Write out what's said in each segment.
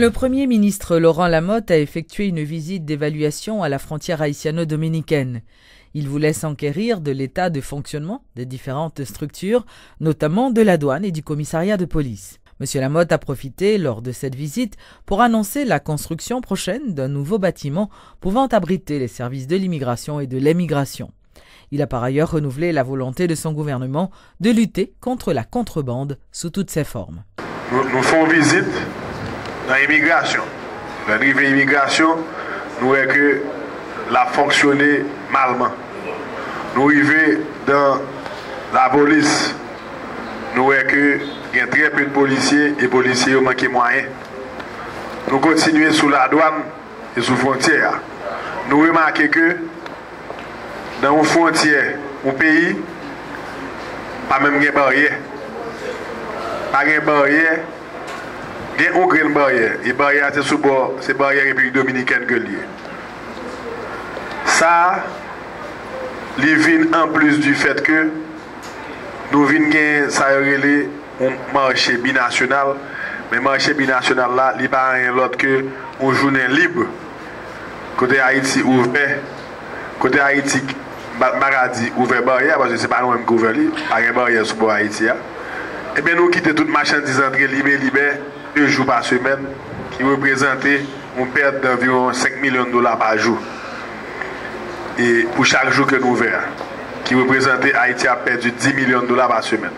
Le Premier ministre Laurent Lamotte a effectué une visite d'évaluation à la frontière haïtiano-dominicaine. Il voulait s'enquérir de l'état de fonctionnement des différentes structures, notamment de la douane et du commissariat de police. M. Lamotte a profité lors de cette visite pour annoncer la construction prochaine d'un nouveau bâtiment pouvant abriter les services de l'immigration et de l'émigration. Il a par ailleurs renouvelé la volonté de son gouvernement de lutter contre la contrebande sous toutes ses formes. Nous faisons visite dans l'immigration. Dans l'immigration, nous voyons que la fonctionné malement. Nous arrivons dans la police. Nous voyons que il y a très peu de policiers et policiers ont manqué moyens. Nous continuons sous la douane et sous frontière. Nous remarquons que dans une frontière, un pays, pas même de barrière. Pas de barrière. Il y a une barrière. Et barrière, c'est sous bord, c'est barrière République dominicaine que lié. Ça, il vient en plus du fait que nous venons ça un marché binational, mais le marché binational là, il n'y a pas rien d'autre que une journée libre. Côté Haïti ouvert, côté Haïti, Maradi ouvert barrière, parce que ce n'est pas nous même qui ouvert, il n'y a pas de barrière sur le Haïti. Et bien nous quittons toute marchandise entrée libre 2 jours par semaine, qui représentait une perte d'environ 5 millions de dollars par jour. Et pour chaque jour que nous ouvrons, qui représentait Haïti a perdu 10 millions de dollars par semaine.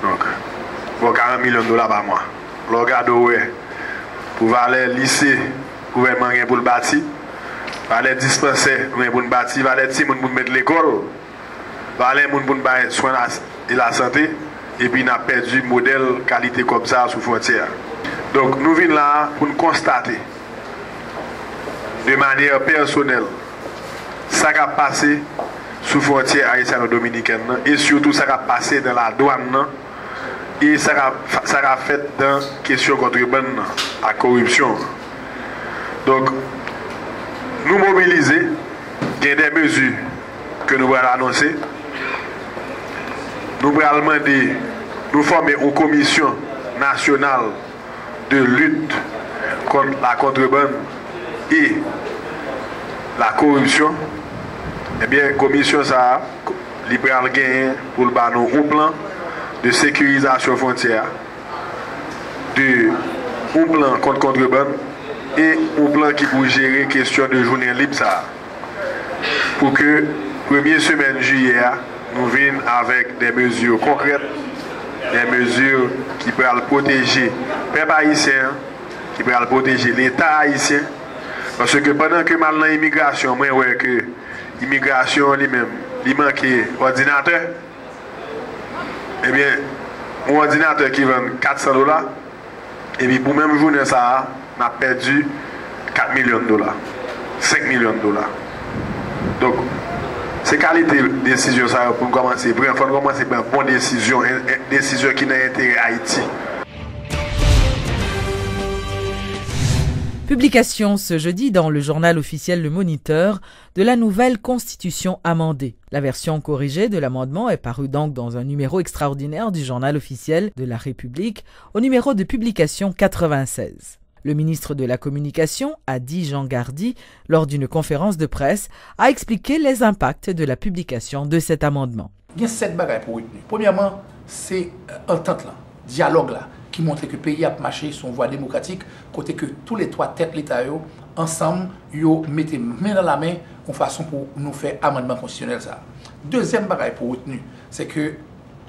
Donc, pour 40 millions de dollars par mois. Le regarde pour aller lycée, gouvernement pour le bâtir, pour aller dispensaire pour le bâtir, pour aller pour mettre l'école, pour aller pour le soin et la santé, et puis on a perdu modèle qualité comme ça sous frontière. Donc nous venons là pour nous constater de manière personnelle ça qui a passé sous frontière haïtiano-dominicaine et surtout ça qui a passé dans la douane et ça a fait dans question contrebande à corruption. Donc nous mobiliser, il y a des mesures que nous allons annoncer. Nous allons demander, nous former une commission nationale de lutte contre la contrebande et la corruption. Eh bien, la commission ça, libéral gagné pour le banon au plan de sécurisation frontière, un plan contre contrebande et un plan qui pour gérer question de journée libre ça. Pour que première semaine juillet, nous venons avec des mesures concrètes, des mesures qui peuvent protéger les peuples haïtiens, qui peuvent protéger l'État haïtien. Parce que pendant que mal dans l'immigration, moi, ouais que l'immigration lui-même, il manque ordinateur. Eh bien, un ordinateur qui vend 400 $, et puis pour même journée, ça, on a perdu 4 millions de dollars, 5 millions de dollars. Donc, c'est qualité de décision ça pour commencer. Il faut commencer par une bonne décision, une décision qui n'a intérêt à Haïti. Publication ce jeudi dans le journal officiel Le Moniteur de la nouvelle Constitution amendée. La version corrigée de l'amendement est parue donc dans un numéro extraordinaire du journal officiel de la République au numéro de publication 96. Le ministre de la Communication, Adi Jean Gardy, lors d'une conférence de presse, a expliqué les impacts de la publication de cet amendement. Il y a 7 bagages pour retenir. Premièrement, c'est entente là, dialogue là, qui montre que le pays a marché son voie démocratique, côté que tous les 3 têtes l'État ensemble, ils mettent main dans la main en façon pour nous faire amendement constitutionnel ça. Deuxième bagage pour retenir, c'est que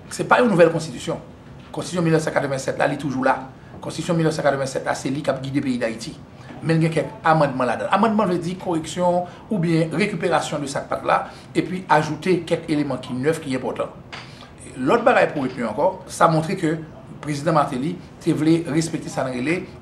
ce n'est pas une nouvelle constitution. La constitution 1987 là, elle est toujours là. La Constitution 1987, c'est lui qui a guidé le pays d'Haïti. Mais il y a quelques amendements là-dedans. Amendement veut dire correction ou bien récupération de cette part-là et puis ajouter quelques éléments qui neufs, qui sont importants. L'autre bagaille pour retenir encore, ça a montré que le président Martelly voulait respecter sa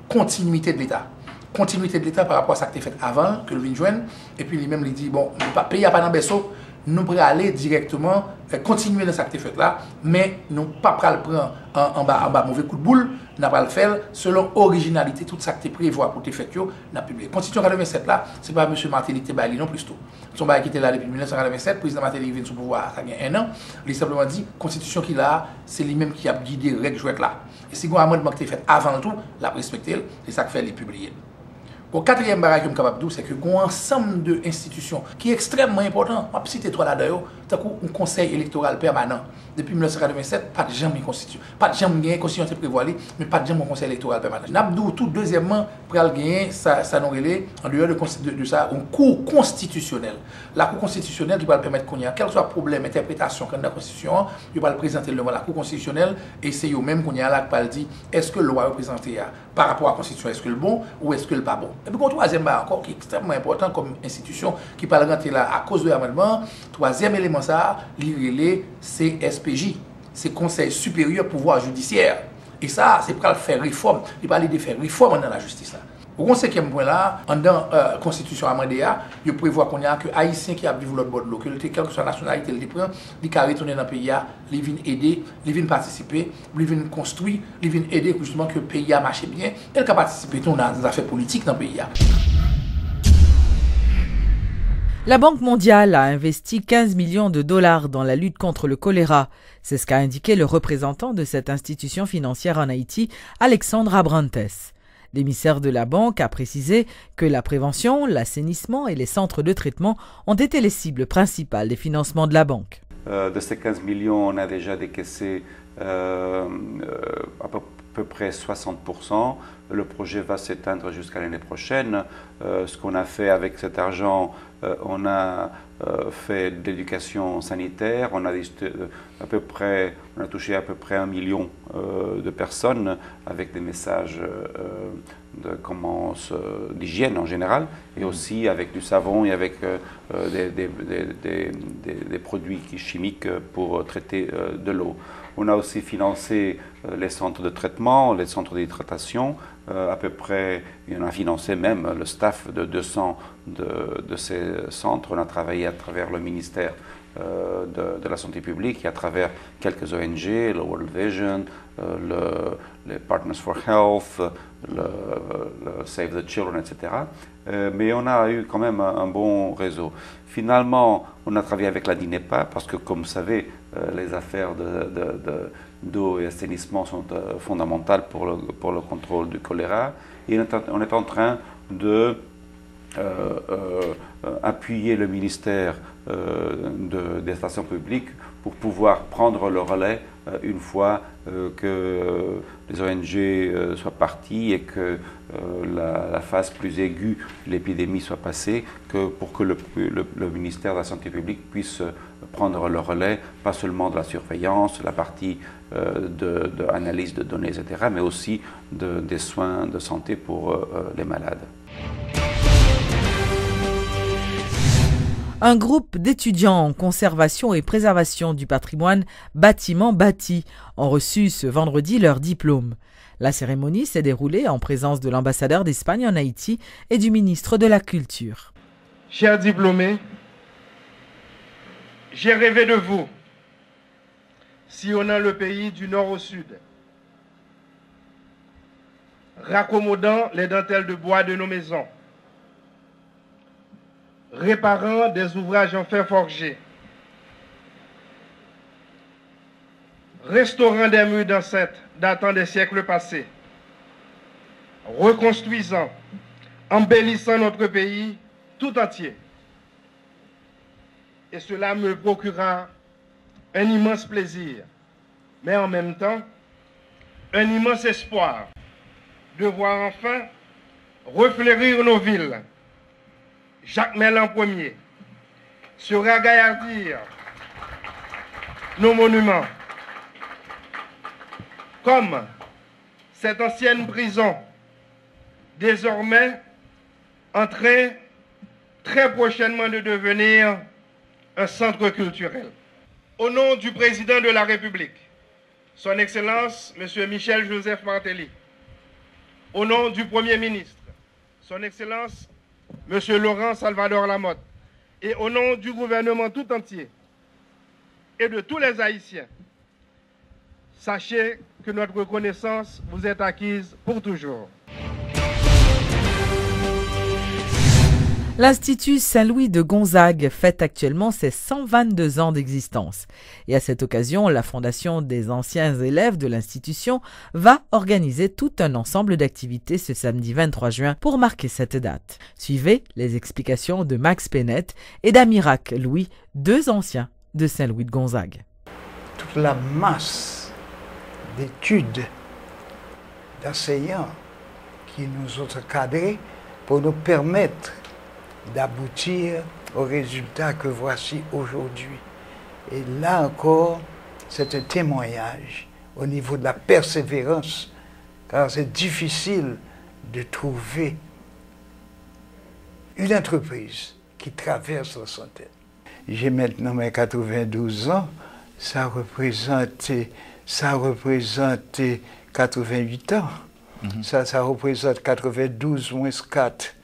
continuité de l'État. Continuité de l'État par rapport à ce qui était fait avant, que le vin joigne. Et puis lui-même, il dit, bon, le pays n'a pas dans le berceau, nous pourrions aller directement, continuer dans cette fait là, mais nous ne pas prendre en bas mauvais coup de boule, nous pas le faire selon originalité, tout ça qui est prévu pour te faire, nous publié. Constitution 87 là, ce n'est pas M. Martelly qui est non plus tôt. Son bail qui était là depuis 1987, le président Martelly vient sous pouvoir, ça a un an, il a simplement dit, constitution qu'il a, c'est lui-même qui a guidé les règles jouettes là. Et si un amendement qui est fait avant tout, la respecter, c'est ça qui fait les publier. Au quatrième barrage que je suis capable de dire, c'est que un ensemble d'institutions qui est extrêmement important. Je vais citer trois là-dedans, un conseil électoral permanent. Depuis 1987, pas de jamais constitution. Pas de jamais gagné constitution prévoilée, mais pas de jamais un conseil électoral permanent. N'abdou tout deuxièmement, pour gagner, ça nous relève en dehors de ça, un cours constitutionnel. La cour constitutionnelle qui va permettre qu'on y a quel soit problème, interprétation dans la constitution, il va le présenter devant la cour constitutionnelle et c'est eux-mêmes qu'on y a là qui va dire est-ce que le loi représentée par rapport à la constitution, est-ce que le bon ou est-ce que le pas bon. Et puis, un troisième barre encore qui est extrêmement important comme institution qui parle rentrer là à cause de l'amendement. Troisième élément, ça, l'IRELE, c'est SPJ, c'est Conseil supérieur pouvoir judiciaire. Et ça, c'est pour faire réforme. Il parle de faire réforme dans la justice. Là. Au cinquième point là, dans la Constitution amendée, il prévoit qu'on y a que Haïtiens qui a vécu l'autre bord de l'eau, quelle que soit la nationalité, il prend, il peut retourner dans le pays, il vient aider, il vient participer, il vient construire, il vient aider justement que le pays a marché bien, il peut participer dans les affaires politiques dans le pays. La Banque mondiale a investi 15 millions de dollars dans la lutte contre le choléra. C'est ce qu'a indiqué le représentant de cette institution financière en Haïti, Alexandre Abrantes. L'émissaire de la banque a précisé que la prévention, l'assainissement et les centres de traitement ont été les cibles principales des financements de la banque. De ces 15 millions, on a déjà décaissé à peu près 60%. Le projet va s'éteindre jusqu'à l'année prochaine. Ce qu'on a fait avec cet argent, on a fait de l'éducation sanitaire, on a touché à peu près 1 million de personnes avec des messages d'hygiène en général, et aussi avec du savon et avec des produits chimiques pour traiter de l'eau. On a aussi financé les centres de traitement, les centres d'hydratation. À peu près, on a financé même le staff de 200 de ces centres. On a travaillé à travers le ministère de la Santé publique et à travers quelques ONG, le World Vision, les Partners for Health, le Save the Children, etc. Mais on a eu quand même un bon réseau. Finalement, on a travaillé avec la DINEPA parce que, comme vous savez, les affaires d'eau et assainissement sont fondamentales pour le contrôle du choléra. Et on est en train de appuyer le ministère des stations publiques pour pouvoir prendre le relais une fois que les ONG soient parties et que la phase plus aiguë de l'épidémie soit passée, pour que le ministère de la Santé publique puisse prendre le relais, pas seulement de la surveillance, la partie d'analyse de données, etc., mais aussi des soins de santé pour les malades. Un groupe d'étudiants en conservation et préservation du patrimoine Bâtiment Bâti ont reçu ce vendredi leur diplôme. La cérémonie s'est déroulée en présence de l'ambassadeur d'Espagne en Haïti et du ministre de la Culture. Chers diplômés, j'ai rêvé de vous, sillonnant le pays du nord au sud, raccommodant les dentelles de bois de nos maisons, réparant des ouvrages en fer forgé, restaurant des murs d'enceinte datant des siècles passés, reconstruisant, embellissant notre pays tout entier. Et cela me procura un immense plaisir, mais en même temps, un immense espoir de voir enfin refleurir nos villes. Jacques Merlan Ier, se ragaillardir nos monuments, comme cette ancienne prison, désormais en train très prochainement de devenir un centre culturel. Au nom du président de la République, Son Excellence, M. Michel-Joseph Martelly, au nom du Premier ministre, Son Excellence, M. Laurent Salvador Lamotte, et au nom du gouvernement tout entier et de tous les Haïtiens, sachez que notre reconnaissance vous est acquise pour toujours. L'Institut Saint-Louis de Gonzague fête actuellement ses 122 ans d'existence. Et à cette occasion, la Fondation des anciens élèves de l'institution va organiser tout un ensemble d'activités ce samedi 23 juin pour marquer cette date. Suivez les explications de Max Pennett et d'Amirac Louis, deux anciens de Saint-Louis de Gonzague. Toute la masse d'études, d'enseignants qui nous ont encadrés pour nous permettre d'aboutir au résultat que voici aujourd'hui. Et là encore, c'est un témoignage au niveau de la persévérance, car c'est difficile de trouver une entreprise qui traverse la centaine. J'ai maintenant mes 92 ans, ça représente 88 ans. Ça représente 92 moins 4,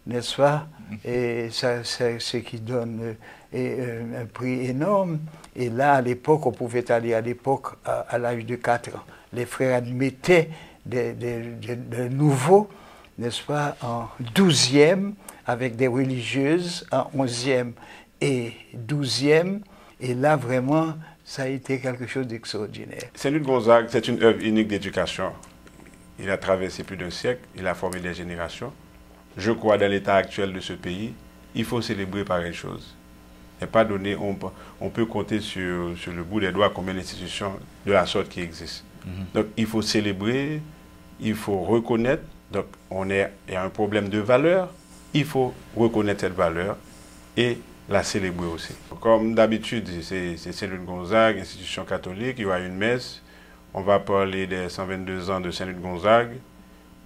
n'est-ce pas? Et ça, c'est ce qui donne un prix énorme. Et là, à l'époque, on pouvait aller à l'âge de 4 ans. Les frères admettaient des nouveaux, n'est-ce pas, en 12e, avec des religieuses, en 11e et 12e. Et là, vraiment, ça a été quelque chose d'extraordinaire. Saint-Louis de Gonzague, c'est une œuvre unique d'éducation. Il a traversé plus d'un siècle, il a formé des générations. Je crois, dans l'état actuel de ce pays, il faut célébrer pareille chose. Et pas donner, on peut compter sur le bout des doigts combien d'institutions de la sorte qui existent. Donc il faut célébrer, il faut reconnaître. Donc il y a un problème de valeur, il faut reconnaître cette valeur et la célébrer aussi. Comme d'habitude, c'est Saint-Louis de Gonzague, institution catholique, il y aura une messe. On va parler des 122 ans de Saint-Louis de Gonzague.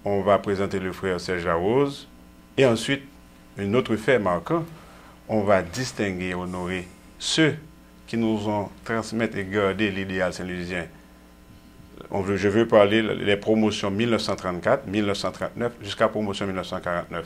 On va présenter le frère Serge Arose. Et ensuite, un autre fait marquant, on va distinguer et honorer ceux qui nous ont transmis et gardé l'idéal saint-louisien. Je veux parler des promotions 1934, 1939 jusqu'à promotion 1949.